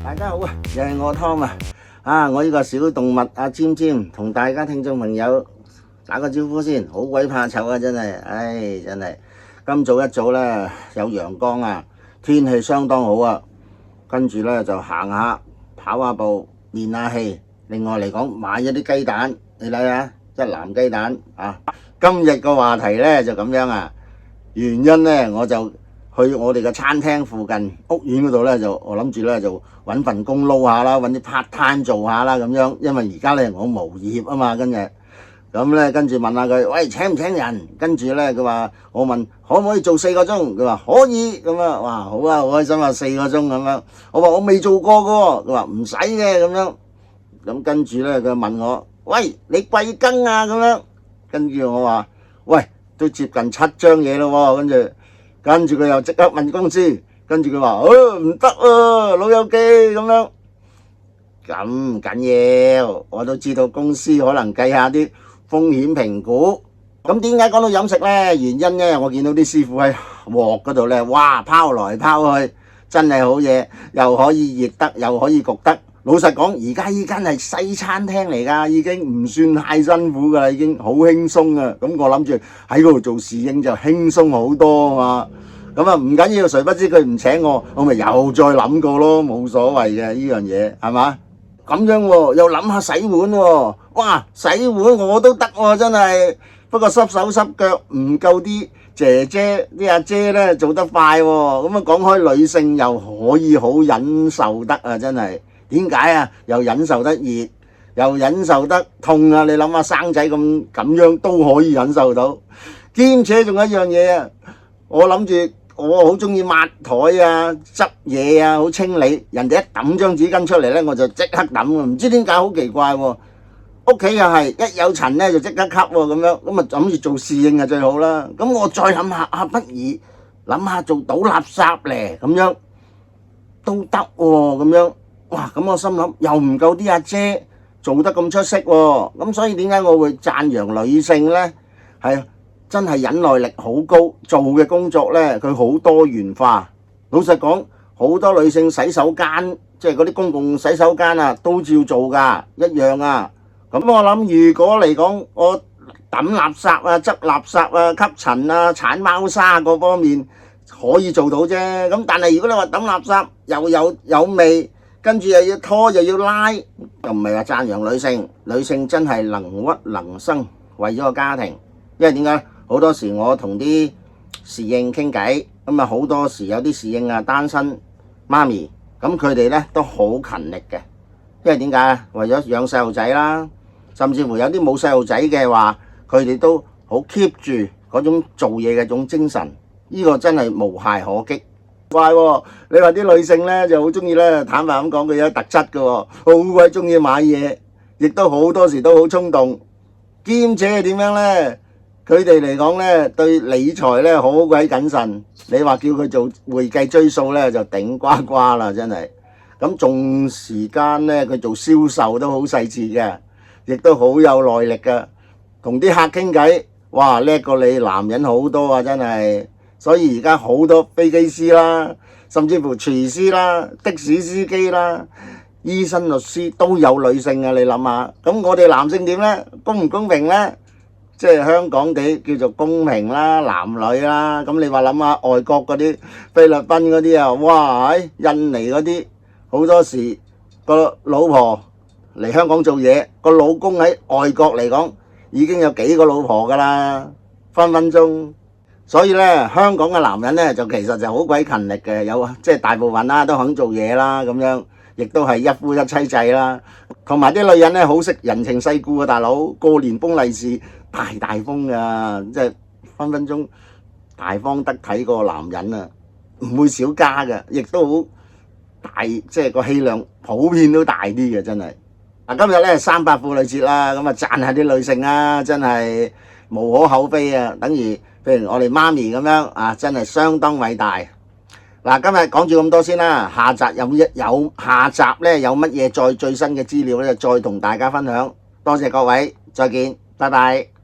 大家好啊，又係我湯啊！我呢個小動物阿尖尖同大家聽眾朋友打個招呼先，好鬼怕醜啊！真係，真係今早一早咧有陽光啊，天氣相當好啊，跟住咧就行下跑下步練下氣。另外嚟講買咗啲雞蛋，你睇下一籃雞蛋啊！今日個話題咧就咁樣啊，原因咧我就去我哋嘅餐廳附近屋苑嗰度咧，我諗住咧就揾份工撈下啦，揾啲 part time 做下啦咁樣。因為而家咧我無業啊嘛，跟住問下佢，喂，請唔請人？跟住咧佢話我問可唔可以做4個鐘？佢話可以咁樣。哇，好啊，好開心啊，4個鐘咁樣。我話我未做過噶喎，佢話唔使嘅咁樣。咁跟住咧佢問我，喂，你貴庚啊？咁樣。跟住我話，喂，都接近7張嘢咯喎。跟住佢又即刻問公司，跟住佢話，唔得啊，老友記咁樣。咁唔緊要，我都知道公司可能計下啲風險評估。咁點解講到飲食呢？原因呢，我見到啲師傅喺鑊嗰度呢，哇，拋來拋去，真係好嘢，又可以熱得，又可以焗得。老實講，而家依間係西餐廳嚟㗎，已經唔算太辛苦㗎啦，已經好輕鬆啊！咁我諗住喺嗰度做侍應就輕鬆好多啊嘛。咁啊唔緊要，誰不知佢唔請我，我咪又再諗過咯，冇所謂嘅呢樣嘢，係嘛？咁樣喎，又諗下洗碗喎，哇！洗碗我都得喎，真係。不過濕手濕腳唔夠啲姐姐啲阿姐咧做得快喎。咁啊講開女性又可以好忍受得啊，真係。點解啊？又忍受得熱，又忍受得痛啊！你諗下生仔咁樣都可以忍受到，兼且仲有一樣嘢啊！我諗住我好中意抹台啊、執嘢啊，好清理。人哋一抌張紙巾出嚟咧，我就即刻抌啊！唔知點解好奇怪喎。屋企又係一有塵咧就即刻吸喎咁樣，咁啊諗住做侍應啊最好啦。咁我再諗下啊，不如諗下做倒垃圾咧，咁樣都得喎咁樣。哇！咁我心諗又唔夠啲阿姐做得咁出色喎，咁所以點解我會讚揚女性呢？係真係忍耐力好高，做嘅工作呢，佢好多元化。老實講，好多女性洗手間，即係嗰啲公共洗手間啊，都照做㗎，一樣啊。咁我諗，如果嚟講，我抌垃圾啊、執垃圾啊、吸塵啊、鏟貓砂嗰方面可以做到啫。咁但係如果你話抌垃圾又有味，跟住又要拖又要拉，又唔係話讚揚女性，女性真係能屈能伸，為咗個家庭。因為點解？好多時我同啲侍應傾偈，咁啊好多時有啲侍應啊單身媽咪，咁佢哋咧都好勤力嘅。因為點解？為咗養細路仔啦，甚至乎有啲冇細路仔嘅話，佢哋都好 keep 住嗰種做嘢嘅種精神，呢個真係無懈可擊。怪喎，你話啲女性咧就好中意咧，坦白咁講，佢有特質嘅喎，好鬼中意買嘢，亦都好多時都好衝動，兼且係點樣咧？佢哋嚟講咧，對理財咧好鬼謹慎。你話叫佢做會計追數咧，就頂呱呱啦，真係。咁仲時間咧，佢做銷售都好細緻嘅，亦都好有耐力嘅，同啲客傾偈，哇，叻過你男人好多啊，真係。所以而家好多飛機師啦，甚至乎廚師啦、的士司機啦、醫生、律師都有女性啊！你諗下，咁我哋男性點呢？公唔公平呢？即係香港地叫做公平啦，男女啦。咁你話諗下外國嗰啲菲律賓嗰啲啊，哇！印尼嗰啲好多時個老婆嚟香港做嘢，個老公喺外國嚟講已經有幾個老婆㗎啦，分分鐘。所以咧，香港嘅男人咧就其實就好鬼勤力嘅，即係大部分啦都肯做嘢啦，咁樣亦都係一夫一妻制啦。同埋啲女人咧好識人情世故啊，大佬過年封利是大方噶，即係分分鐘大方得體個男人啊，唔會少加嘅，亦都好大，即係個氣量普遍都大啲嘅，真係。嗱，今日咧300婦女節啦，咁啊讚下啲女性啊，真係無可厚非啊，等於譬如我哋媽咪咁樣啊，真係相當偉大。嗱，今日講住咁多先啦，下集下集咧有乜嘢再最新嘅資料咧，再同大家分享。多謝各位，再見，拜拜。